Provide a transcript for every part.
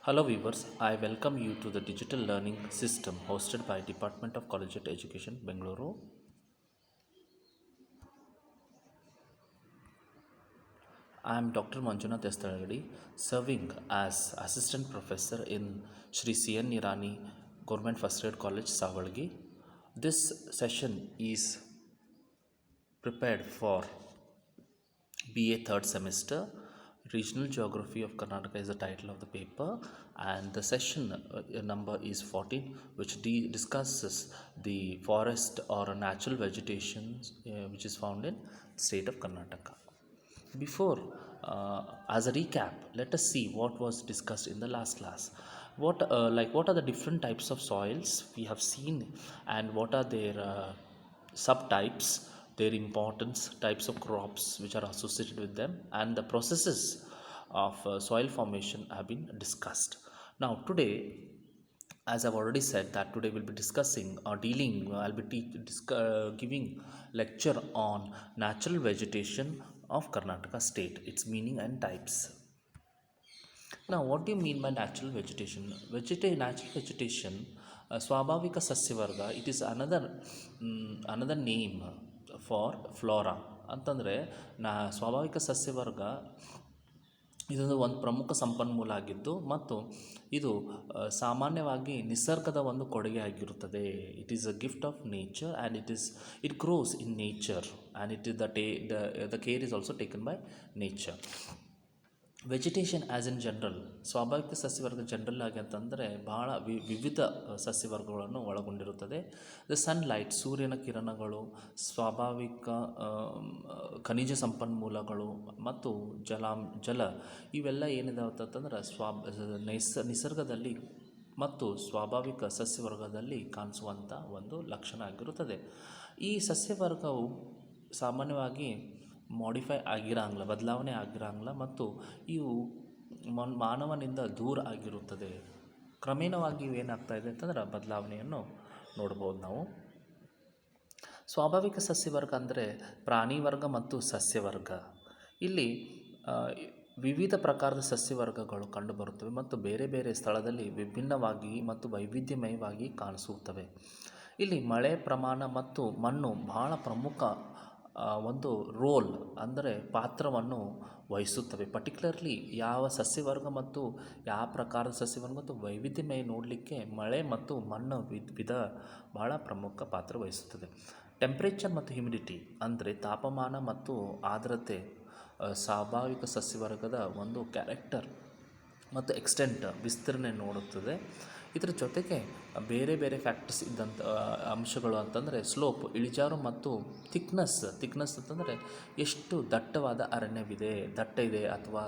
Hello viewers, I welcome you to the digital learning system hosted by Department of Collegiate Education, Bengaluru. I am Dr. Manjunath Estalagadi, serving as Assistant Professor in Sri C.N. Nirani Government First Grade College, Savalgi. This session is prepared for BA third semester. Regional Geography of Karnataka is the title of the paper, and the session number is 14, which discusses the forest or natural vegetation which is found in state of Karnataka. Before, as a recap, let us see what was discussed in the last class. What are the different types of soils we have seen, and what are their subtypes, their importance, types of crops which are associated with them, and the processes of soil formation have been discussed. Now, today, as I've already said, that today we'll be discussing or dealing, I'll be giving lecture on natural vegetation of Karnataka state, its meaning and types. Now, what do you mean by natural vegetation? Natural vegetation, Swabhavika Sasyavarga, it is another name for flora. ಅಂತಂದರೆ ಸ್ವಾಭಾವಿಕ ಸಸ್ಯವರ್ಗ ಇದೊಂದು ಒಂದು ಪ್ರಮುಖ ಸಂಪನ್ಮೂಲ ಆಗಿದ್ದು ಮತ್ತು ಇದು ಸಾಮಾನ್ಯವಾಗಿ ನಿಸರ್ಗದ ಒಂದು ಕೊಡುಗೆ ಆಗಿರುತ್ತದೆ. It is a gift of nature and it gross in nature and it is the care is also taken by nature. Vegetation as in general, ಸ್ವಾಭಾವಿಕ ಸಸ್ಯವರ್ಗ ಜನರಲ್ ಆಗಿ ಅಂತಂದರೆ ಭಾಳ ವಿವಿಧ ಸಸ್ಯವರ್ಗಗಳನ್ನು ಒಳಗೊಂಡಿರುತ್ತದೆ. ದ ಸನ್ಲೈಟ್, ಸೂರ್ಯನ ಕಿರಣಗಳು, ಸ್ವಾಭಾವಿಕ ಖನಿಜ ಸಂಪನ್ಮೂಲಗಳು ಮತ್ತು ಜಲ ಇವೆಲ್ಲ ಏನಿದಾವೆ ಅಂತಂದ್ರೆ ನಿಸರ್ಗದಲ್ಲಿ ಮತ್ತು ಸ್ವಾಭಾವಿಕ ಸಸ್ಯವರ್ಗದಲ್ಲಿ ಕಾಣಿಸುವಂಥ ಒಂದು ಲಕ್ಷಣ ಆಗಿರುತ್ತದೆ. ಈ ಸಸ್ಯವರ್ಗವು ಸಾಮಾನ್ಯವಾಗಿ ಮಾಡಿಫೈ ಆಗಿರಂಗಿಲ್ಲ, ಬದಲಾವಣೆ ಆಗಿರಂಗಿಲ್ಲ ಮತ್ತು ಇವು ಮಾನವನಿಂದ ದೂರ ಆಗಿರುತ್ತದೆ. ಕ್ರಮೇಣವಾಗಿ ಇವೇನಾಗ್ತಾ ಇದೆ ಅಂತಂದ್ರೆ ಬದಲಾವಣೆಯನ್ನು ನೋಡ್ಬೋದು ನಾವು. ಸ್ವಾಭಾವಿಕ ಸಸ್ಯವರ್ಗ ಅಂದರೆ ಪ್ರಾಣಿ ವರ್ಗ ಮತ್ತು ಸಸ್ಯವರ್ಗ. ಇಲ್ಲಿ ವಿವಿಧ ಪ್ರಕಾರದ ಸಸ್ಯವರ್ಗಗಳು ಕಂಡುಬರುತ್ತವೆ ಮತ್ತು ಬೇರೆ ಬೇರೆ ಸ್ಥಳದಲ್ಲಿ ವಿಭಿನ್ನವಾಗಿ ಮತ್ತು ವೈವಿಧ್ಯಮಯವಾಗಿ ಕಾಣಿಸುತ್ತವೆ. ಇಲ್ಲಿ ಮಳೆ ಪ್ರಮಾಣ ಮತ್ತು ಮಣ್ಣು ಬಹಳ ಪ್ರಮುಖ ಒಂದು ರೋಲ್ ಅಂದರೆ ಪಾತ್ರವನ್ನು ವಹಿಸುತ್ತವೆ. ಪರ್ಟಿಕ್ಯುಲರ್ಲಿ ಯಾವ ಸಸ್ಯವರ್ಗ ಮತ್ತು ಯಾವ ಪ್ರಕಾರದ ಸಸ್ಯವರ್ಗ ಮತ್ತು ವೈವಿಧ್ಯಮಯ ನೋಡಲಿಕ್ಕೆ ಮಳೆ ಮತ್ತು ಮಣ್ಣು ಬಹಳ ಪ್ರಮುಖ ಪಾತ್ರ ವಹಿಸುತ್ತದೆ. ಟೆಂಪ್ರೇಚರ್ ಮತ್ತು ಹ್ಯುಮಿಡಿಟಿ ಅಂದರೆ ತಾಪಮಾನ ಮತ್ತು ಆರ್ದ್ರತೆ ಸ್ವಾಭಾವಿಕ ಸಸ್ಯವರ್ಗದ ಒಂದು ಕ್ಯಾರೆಕ್ಟರ್ ಮತ್ತು ಎಕ್ಸ್ಟೆಂಟ್ ವಿಸ್ತರಣೆ ನೋಡುತ್ತದೆ. ಇದರ ಜೊತೆಗೆ ಬೇರೆ ಬೇರೆ ಫ್ಯಾಕ್ಟರ್ಸ್ ಇದ್ದಂಥ ಅಂಶಗಳು ಅಂತಂದರೆ ಸ್ಲೋಪ್, ಇಳಿಜಾರು ಮತ್ತು ಥಿಕ್ನೆಸ್ ಅಂತಂದರೆ ಎಷ್ಟು ದಟ್ಟವಾದ ಅರಣ್ಯವಿದೆ, ದಟ್ಟ ಇದೆ ಅಥವಾ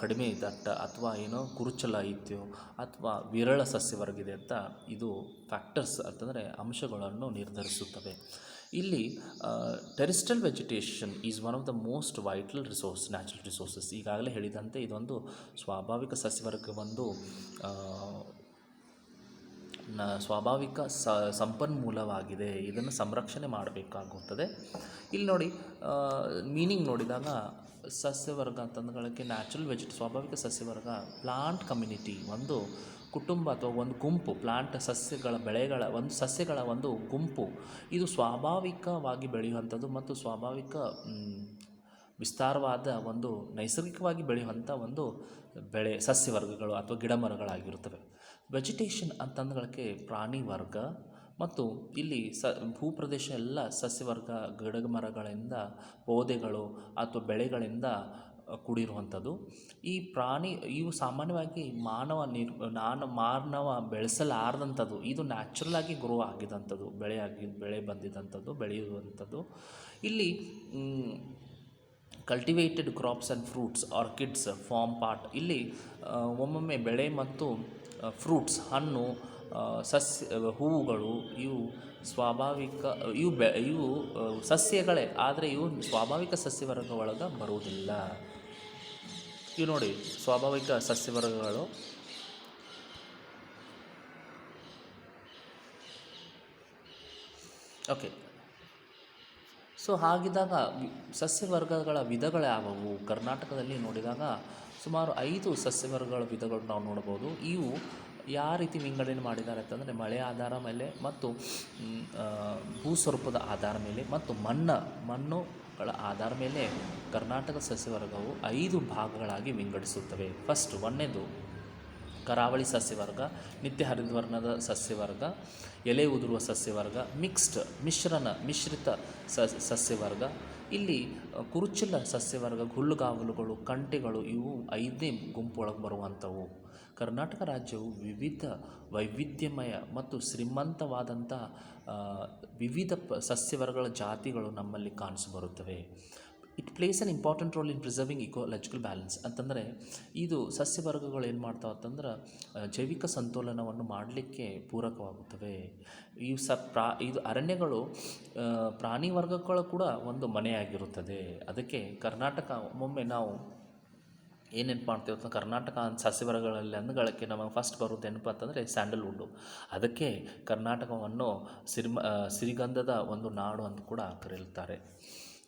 ಕಡಿಮೆ ದಟ್ಟ ಅಥವಾ ಏನೋ ಕುರುಚಲ ಐತ್ಯೋ ಅಥವಾ ವಿರಳ ಸಸ್ಯವರ್ಗಿದೆ ಅಂತ ಇದು ಫ್ಯಾಕ್ಟರ್ಸ್ ಅಂತಂದರೆ ಅಂಶಗಳನ್ನು ನಿರ್ಧರಿಸುತ್ತವೆ. ಇಲ್ಲಿ terrestrial vegetation is one of the most vital natural resources. ಈಗಾಗಲೇ ಹೇಳಿದಂತೆ ಇದೊಂದು ಸ್ವಾಭಾವಿಕ ಸಸ್ಯವರ್ಗ ಒಂದು ಸ್ವಾಭಾವಿಕ ಸಂಪನ್ಮೂಲವಾಗಿದೆ. ಇದನ್ನು ಸಂರಕ್ಷಣೆ ಮಾಡಬೇಕಾಗುತ್ತದೆ. ಇಲ್ಲಿ ನೋಡಿ, ಮೀನಿಂಗ್ ನೋಡಿದಾಗ ಸಸ್ಯವರ್ಗ ಅಂತಂದುಗಳಿಗೆ ಸ್ವಾಭಾವಿಕ ಸಸ್ಯವರ್ಗ ಪ್ಲಾಂಟ್ ಕಮ್ಯುನಿಟಿ, ಒಂದು ಕುಟುಂಬ ಅಥವಾ ಒಂದು ಗುಂಪು, ಪ್ಲಾಂಟ್ ಸಸ್ಯಗಳ ಒಂದು ಗುಂಪು. ಇದು ಸ್ವಾಭಾವಿಕವಾಗಿ ಬೆಳೆಯುವಂಥದ್ದು ಮತ್ತು ಸ್ವಾಭಾವಿಕ ವಿಸ್ತಾರವಾದ ಒಂದು ನೈಸರ್ಗಿಕವಾಗಿ ಬೆಳೆಯುವಂಥ ಒಂದು ಸಸ್ಯವರ್ಗಗಳು ಅಥವಾ ಗಿಡಮರಗಳಾಗಿರುತ್ತವೆ. ವೆಜಿಟೇಷನ್ ಅಂತಂದುಗಳಿಗೆ ಪ್ರಾಣಿ ವರ್ಗ ಮತ್ತು ಇಲ್ಲಿ ಭೂಪ್ರದೇಶ ಎಲ್ಲ ಸಸ್ಯವರ್ಗ ಗಿಡಮರಗಳಿಂದ, ಪೌದೆಗಳು ಅಥವಾ ಬೆಳೆಗಳಿಂದ ಕೂಡಿರುವಂಥದ್ದು. ಇವು ಸಾಮಾನ್ಯವಾಗಿ ಮಾನವ ಬೆಳೆಸಲಾರದಂಥದ್ದು, ಇದು ನ್ಯಾಚುರಲಾಗಿ ಗ್ರೋ ಆಗಿದಂಥದ್ದು, ಬೆಳೆ ಬಂದಿದ್ದಂಥದ್ದು, ಬೆಳೆಯುವಂಥದ್ದು. ಇಲ್ಲಿ cultivated crops and fruits, orchids farm part. ಇಲ್ಲಿ ಒಮ್ಮೊಮ್ಮೆ ಬೆಳೆ ಮತ್ತು ಫ್ರೂಟ್ಸ್, ಹಣ್ಣು, ಹೂವುಗಳು ಇವು ಸ್ವಾಭಾವಿಕ ಇವು ಸಸ್ಯಗಳೇ, ಆದರೆ ಇವು ಸ್ವಾಭಾವಿಕ ಸಸ್ಯವರ್ಗ ಒಳಗೆ ಬರುವುದಿಲ್ಲ. ಇವು ನೋಡಿ ಸ್ವಾಭಾವಿಕ ಸಸ್ಯವರ್ಗಗಳು. ಓಕೆ, ಸೊ ಹಾಗಿದ್ದಾಗ ಸಸ್ಯವರ್ಗಗಳ ವಿಧಗಳ್ಯಾವವು ಕರ್ನಾಟಕದಲ್ಲಿ ನೋಡಿದಾಗ ಸುಮಾರು 5 ಸಸ್ಯವರ್ಗಗಳ ವಿಧಗಳು ನಾವು ನೋಡ್ಬೋದು. ಇವು ಯಾವ ರೀತಿ ವಿಂಗಡಣೆ ಮಾಡಿದ್ದಾರೆ ಅಂತಂದರೆ ಮಳೆಯ ಆಧಾರ ಮೇಲೆ ಮತ್ತು ಭೂಸ್ವರೂಪದ ಆಧಾರ ಮೇಲೆ ಮತ್ತು ಮಣ್ಣುಗಳ ಆಧಾರ ಮೇಲೆ ಕರ್ನಾಟಕ ಸಸ್ಯವರ್ಗವು 5 ಭಾಗಗಳಾಗಿ ವಿಂಗಡಿಸುತ್ತವೆ. ಫಸ್ಟ್ ಒಂದನೇದು ಕರಾವಳಿ ಸಸ್ಯವರ್ಗ, ನಿತ್ಯ ಹರಿದ್ವರ್ಣದ ಸಸ್ಯವರ್ಗ, ಎಲೆ ಉದುರುವ ಸಸ್ಯವರ್ಗ, ಮಿಶ್ರಿತ ಸಸ್ಯವರ್ಗ. ಇಲ್ಲಿ ಕುರುಚಿಲ್ಲ ಸಸ್ಯವರ್ಗ, ಹುಲ್ಲುಗಾವಲುಗಳು, ಕಂಟೆಗಳು ಇವು 5ನೇ ಗುಂಪೊಳಗೆ ಬರುವಂಥವು. ಕರ್ನಾಟಕ ರಾಜ್ಯವು ವೈವಿಧ್ಯಮಯ ಮತ್ತು ಶ್ರೀಮಂತವಾದಂಥ ವಿವಿಧ ಸಸ್ಯವರ್ಗಗಳ ಜಾತಿಗಳು ನಮ್ಮಲ್ಲಿ ಕಾಣಿಸಿಬರುತ್ತವೆ. It plays an important role in preserving ecological balance. ಅಂತಂದರೆ ಇದು ಸಸ್ಯವರ್ಗಗಳು ಏನು ಮಾಡ್ತಾವೆ ಅಂತಂದ್ರೆ ಜೈವಿಕ ಸಂತುಲನವನ್ನು ಮಾಡಲಿಕ್ಕೆ ಪೂರಕವಾಗುತ್ತವೆ. ಇದು ಅರಣ್ಯಗಳು ಪ್ರಾಣಿ ವರ್ಗಗಳು ಕೂಡ ಒಂದು ಮನೆಯಾಗಿರುತ್ತದೆ. ಅದಕ್ಕೆ ಕರ್ನಾಟಕ ಒಮ್ಮೊಮ್ಮೆ ನಾವು ಏನು ನೆನಪು ಮಾಡ್ತೇವೆ ಅಂತ ಕರ್ನಾಟಕ ಸಸ್ಯವರ್ಗಗಳಲ್ಲಿ ಅಂದಗಳಕ್ಕೆ ನಮಗೆ ಫಸ್ಟ್ ಬರುತ್ತೆ ನೆನಪು ಅಂತಂದರೆ ಸ್ಯಾಂಡಲ್ವುಡ್ಡು. ಅದಕ್ಕೆ ಕರ್ನಾಟಕವನ್ನು ಸಿರಿಗಂಧದ ಒಂದು ನಾಡು ಅಂತ ಕೂಡ ಕರೆಯುತ್ತಾರೆ.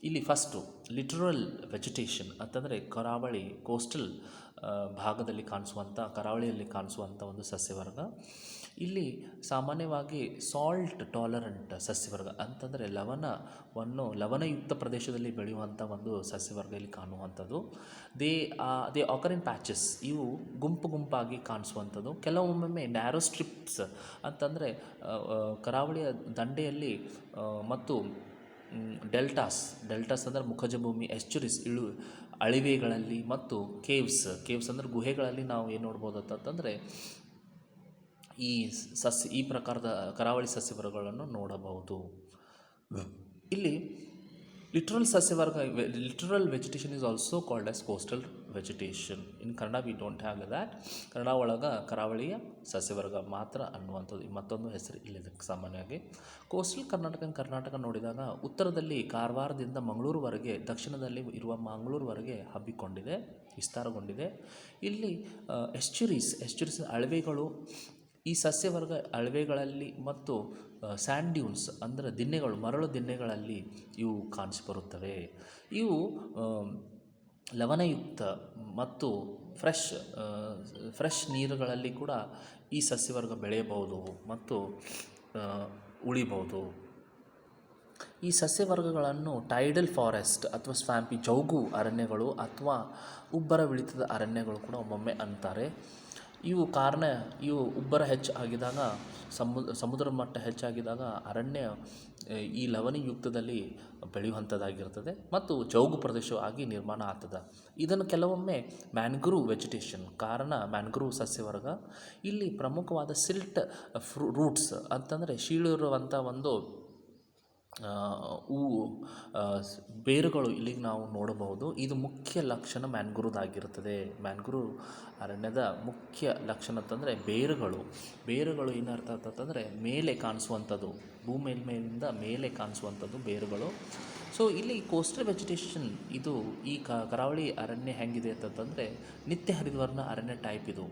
ಇಲ್ಲಿ ಫಸ್ಟು ಲಿಟರಲ್ ವೆಜಿಟೇಷನ್ ಅಂತಂದರೆ ಕರಾವಳಿ ಕೋಸ್ಟಲ್ ಭಾಗದಲ್ಲಿ ಕಾಣಿಸುವಂಥ ಕರಾವಳಿಯಲ್ಲಿ ಕಾಣಿಸುವಂಥ ಒಂದು ಸಸ್ಯವರ್ಗ. ಇಲ್ಲಿ ಸಾಮಾನ್ಯವಾಗಿ ಸಾಲ್ಟ್ ಟಾಲರೆಂಟ್ ಸಸ್ಯವರ್ಗ ಅಂತಂದರೆ ಲವಣಯುಕ್ತ ಪ್ರದೇಶದಲ್ಲಿ ಬೆಳೆಯುವಂಥ ಒಂದು ಸಸ್ಯವರ್ಗ ಇಲ್ಲಿ ಕಾಣುವಂಥದ್ದು. They ಆಕರ್ in patches. ಇವು ಗುಂಪಾಗಿ ಕಾಣಿಸುವಂಥದ್ದು. ಕೆಲವೊಮ್ಮೆ ನ್ಯಾರೋ ಸ್ಟ್ರಿಪ್ಸ್ ಅಂತಂದರೆ ಕರಾವಳಿಯ ದಂಡೆಯಲ್ಲಿ ಮತ್ತು ಡೆಲ್ಟಾಸ್ ಅಂದರೆ ಮುಖಜ ಭೂಮಿ, ಎಸ್ಚುರೀಸ್ ಅಳಿವೆಗಳಲ್ಲಿ ಮತ್ತು ಕೇವ್ಸ್ ಅಂದರೆ ಗುಹೆಗಳಲ್ಲಿ ನಾವು ಏನು ನೋಡ್ಬೋದು ಅಂತಂದರೆ ಈ ಪ್ರಕಾರದ ಕರಾವಳಿ ಸಸ್ಯವರ್ಗಗಳನ್ನು ನೋಡಬಹುದು. ಇಲ್ಲಿ literal vegetation is also called as coastal vegetation. In Kannada we don't have that. Kannada ಒಳಗೆ ಕರಾವಳಿಯ ಸಸ್ಯವರ್ಗ ಮಾತ್ರ ಅನ್ನುವಂಥದ್ದು ಮತ್ತೊಂದು ಹೆಸರು ಇಲ್ಲಿದೆ. ಸಾಮಾನ್ಯವಾಗಿ ಕೋಸ್ಟಲ್ ಕರ್ನಾಟಕ ನೋಡಿದಾಗ ಉತ್ತರದಲ್ಲಿ ಕಾರವಾರದಿಂದ ಮಂಗಳೂರುವರೆಗೆ, ದಕ್ಷಿಣದಲ್ಲಿ ಇರುವ ಮಂಗಳೂರುವರೆಗೆ ಹಬ್ಬಿಕೊಂಡಿದೆ, ವಿಸ್ತಾರಗೊಂಡಿದೆ. ಇಲ್ಲಿ ಎಸ್ಚುರೀಸ್ ಅಳವೆಗಳು, ಈ ಸಸ್ಯವರ್ಗ ಅಳವೆಗಳಲ್ಲಿ ಮತ್ತು ಸ್ಯಾಂಡ್ ಡ್ಯೂನ್ಸ್ ಅಂದರೆ ದಿಣ್ಣೆಗಳು, ಮರಳು ದಿಣ್ಣೆಗಳಲ್ಲಿ ಇವು ಕಾಣಿಸಿಬರುತ್ತವೆ. ಇವು ಲವಣಯುಕ್ತ ಮತ್ತು ಫ್ರೆಶ್ ನೀರುಗಳಲ್ಲಿ ಕೂಡ ಈ ಸಸ್ಯವರ್ಗ ಬೆಳೆಯಬಹುದು ಮತ್ತು ಉಳಿಬಹುದು. ಈ ಸಸ್ಯವರ್ಗಗಳನ್ನು ಟೈಡಲ್ ಫಾರೆಸ್ಟ್ ಅಥವಾ ಸ್ವ್ಯಾಂಪಿ ಜೌಗು ಅರಣ್ಯಗಳು ಅಥವಾ ಉಬ್ಬರವಿಳಿತದ ಅರಣ್ಯಗಳು ಕೂಡ ಒಮ್ಮೊಮ್ಮೆ ಅಂತಾರೆ. ಇವು ಉಬ್ಬರ ಹೆಚ್ಚಾಗಿದಾಗ, ಸಮುದ್ರ ಮಟ್ಟ ಹೆಚ್ಚಾಗಿದಾಗ ಅರಣ್ಯ ಈ ಲವಣಯುಕ್ತದಲ್ಲಿ ಬೆಳೆಯುವಂಥದ್ದಾಗಿರ್ತದೆ ಮತ್ತು ಜೌಗು ಪ್ರದೇಶವಾಗಿ ನಿರ್ಮಾಣ ಆಗ್ತದೆ. ಇದನ್ನು ಕೆಲವೊಮ್ಮೆ ಮ್ಯಾಂಗ್ರೂವ್ ವೆಜಿಟೇಷನ್, ಮ್ಯಾಂಗ್ರೂವ್ ಸಸ್ಯವರ್ಗ. ಇಲ್ಲಿ ಪ್ರಮುಖವಾದ ಸಿಲ್ಟ್ ರೂಟ್ಸ್ ಅಂತಂದರೆ ಶೀಳಿರುವಂಥ ಒಂದು ಬೇರುಗಳು ಇಲ್ಲಿಗೆ ನಾವು ನೋಡಬಹುದು. ಇದು ಮುಖ್ಯ ಲಕ್ಷಣ ಮ್ಯಾಂಗ್ರೂವ್ದಾಗಿರುತ್ತದೆ. ಮ್ಯಾಂಗ್ರೂವ್ ಅರಣ್ಯದ ಮುಖ್ಯ ಲಕ್ಷಣ ಅಂತಂದರೆ ಬೇರುಗಳು ಏನರ್ಥ ಅಂತಂದರೆ ಮೇಲೆ ಕಾಣಿಸುವಂಥದ್ದು, ಮೇಲಿಂದ ಮೇಲೆ ಕಾಣಿಸುವಂಥದ್ದು ಬೇರುಗಳು. ಸೊ ಇಲ್ಲಿ ಕೋಸ್ಟಲ್ ವೆಜಿಟೇಷನ್ ಇದು ಈ ಕರಾವಳಿ ಅರಣ್ಯ ಹೆಂಗಿದೆ ಅಂತಂದರೆ ನಿತ್ಯ ಹರಿದ್ವರ್ಣ ಅರಣ್ಯ ಟೈಪ್ ಇದು.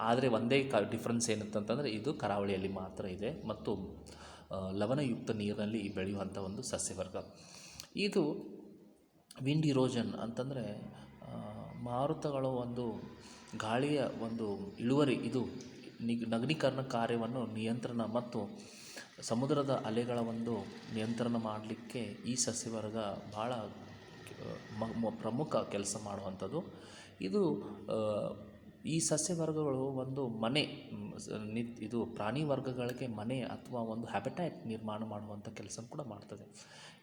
ಆದರೆ ಒಂದೇ ಡಿಫ್ರೆನ್ಸ್ ಏನಂತಂದರೆ ಇದು ಕರಾವಳಿಯಲ್ಲಿ ಮಾತ್ರ ಇದೆ ಮತ್ತು ಲವಣಯುಕ್ತ ನೀರಿನಲ್ಲಿ ಬೆಳೆಯುವಂಥ ಒಂದು ಸಸ್ಯವರ್ಗ. ಇದು ವಿಂಡ್ ಇರೋಷನ್ ಅಂತಂದರೆ ಮಾರುತಗಳ ಒಂದು ಗಾಳಿಯ ಒಂದು ಇಳುವರಿ, ಇದು ನಗರೀಕರಣ ಕಾರ್ಯವನ್ನು ನಿಯಂತ್ರಣ ಮತ್ತು ಸಮುದ್ರದ ಅಲೆಗಳ ಒಂದು ನಿಯಂತ್ರಣ ಮಾಡಲಿಕ್ಕೆ ಈ ಸಸ್ಯವರ್ಗ ಭಾಳ ಪ್ರಮುಖ ಕೆಲಸ ಮಾಡುವಂಥದ್ದು. ಈ ಸಸ್ಯವರ್ಗಗಳು ಒಂದು ಮನೆ, ಇದು ಪ್ರಾಣಿ ವರ್ಗಗಳಿಗೆ ಮನೆ ಅಥವಾ ಒಂದು ಹ್ಯಾಬಿಟ್ಯಾಟ್ ನಿರ್ಮಾಣ ಮಾಡುವಂಥ ಕೆಲಸ ಕೂಡ ಮಾಡ್ತದೆ.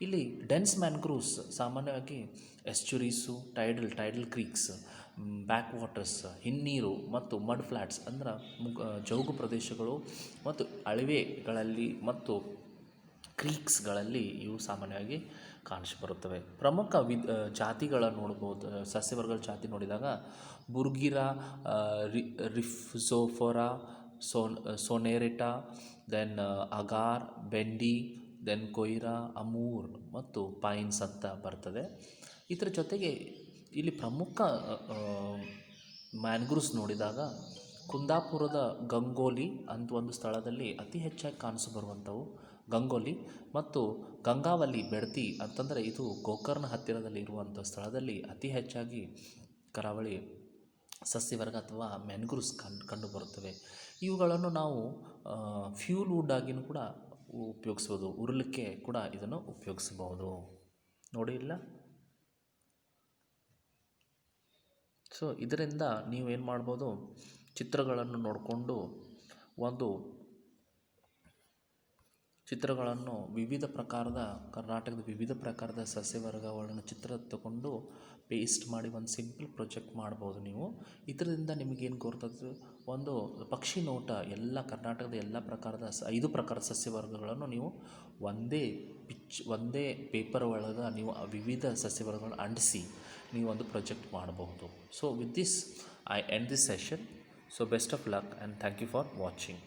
ಇಲ್ಲಿ ಡೆನ್ಸ್ ಮ್ಯಾಂಗ್ರೂವ್ಸ್ ಸಾಮಾನ್ಯವಾಗಿ ಎಸ್ಚುರೀಸು, ಟೈಡಲ್ ಕ್ರೀಕ್ಸ್, ಬ್ಯಾಕ್ ವಾಟರ್ಸ್, ಹಿನ್ನೀರು ಮತ್ತು ಮಡ್ ಫ್ಲ್ಯಾಟ್ಸ್ ಅಂದ್ರೆ ಜೌಗು ಪ್ರದೇಶಗಳು ಮತ್ತು ಅಳವೆಗಳಲ್ಲಿ ಮತ್ತು ಕ್ರೀಕ್ಸ್ಗಳಲ್ಲಿ ಇವು ಸಾಮಾನ್ಯವಾಗಿ ಕಾಣಿಸಿಬರುತ್ತವೆ. ಪ್ರಮುಖ ಜಾತಿಗಳ ನೋಡ್ಬೋದು. ಸಸ್ಯವರ್ಗದ ಜಾತಿ ನೋಡಿದಾಗ ಬುರ್ಗಿರಾ, ರಿಫ್ಜೋಫೋರಾ, ಸೋನೆರಿಟಾ, ದೆನ್ ಅಗಾರ್, ಬೆಂಡಿ, ದೆನ್ ಕೊಯ್ರಾ, ಅಮೂರ್ ಮತ್ತು ಪೈನ್ಸ್ ಅಂತ ಬರ್ತದೆ. ಇದರ ಜೊತೆಗೆ ಇಲ್ಲಿ ಪ್ರಮುಖ ಮ್ಯಾಂಗ್ರೂವ್ಸ್ ನೋಡಿದಾಗ ಕುಂದಾಪುರದ ಗಂಗೋಲಿ ಅಂತ ಒಂದು ಸ್ಥಳದಲ್ಲಿ ಅತಿ ಹೆಚ್ಚಾಗಿ ಕಾಣಿಸಿಬರುವಂಥವು ಗಂಗೋಲಿ ಮತ್ತು ಗಂಗಾವಲ್ಲಿ ಬೆಡ್ತಿ ಅಂತಂದರೆ ಇದು ಗೋಕರ್ಣ ಹತ್ತಿರದಲ್ಲಿ ಇರುವಂಥ ಸ್ಥಳದಲ್ಲಿ ಅತಿ ಹೆಚ್ಚಾಗಿ ಕರಾವಳಿ ಸಸ್ಯವರ್ಗ ಅಥವಾ ಮ್ಯಾನ್ಗ್ರೂವ್ಸ್ ಕಂಡುಬರುತ್ತವೆ. ಇವುಗಳನ್ನು ನಾವು ಫ್ಯೂಲ್ ವುಡ್ ಆಗಿಯೂ ಕೂಡ ಉಪಯೋಗಿಸ್ಬೋದು, ಉರುಳಕ್ಕೆ ಕೂಡ ಇದನ್ನು ಉಪಯೋಗಿಸಬಹುದು. ನೋಡಿ ಇಲ್ಲ. ಸೊ ಇದರಿಂದ ನೀವೇನು ಮಾಡ್ಬೋದು, ಚಿತ್ರಗಳನ್ನು ನೋಡಿಕೊಂಡು ಚಿತ್ರಗಳನ್ನು ವಿವಿಧ ಪ್ರಕಾರದ ಕರ್ನಾಟಕದ ವಿವಿಧ ಪ್ರಕಾರದ ಸಸ್ಯವರ್ಗಗಳನ್ನು ಚಿತ್ರ ತಗೊಂಡು ಪೇಸ್ಟ್ ಮಾಡಿ ಒಂದು ಸಿಂಪಲ್ ಪ್ರಾಜೆಕ್ಟ್ ಮಾಡ್ಬೋದು ನೀವು. ಇದರಿಂದ ನಿಮಗೇನು ಗೊತ್ತಾಗ್ತದೆ, ಒಂದು ಪಕ್ಷಿ ನೋಟ ಎಲ್ಲ ಕರ್ನಾಟಕದ ಎಲ್ಲ ಪ್ರಕಾರದ 5 ಪ್ರಕಾರದ ಸಸ್ಯವರ್ಗಗಳನ್ನು ನೀವು ಒಂದೇ ಪೇಪರ್ ಒಳಗೆ ನೀವು ವಿವಿಧ ಸಸ್ಯವರ್ಗಗಳನ್ನು ಅಂಟಿಸಿ ನೀವು ಒಂದು ಪ್ರಾಜೆಕ್ಟ್ ಮಾಡಬಹುದು. So with this I end this session. So best of luck and thank you for watching.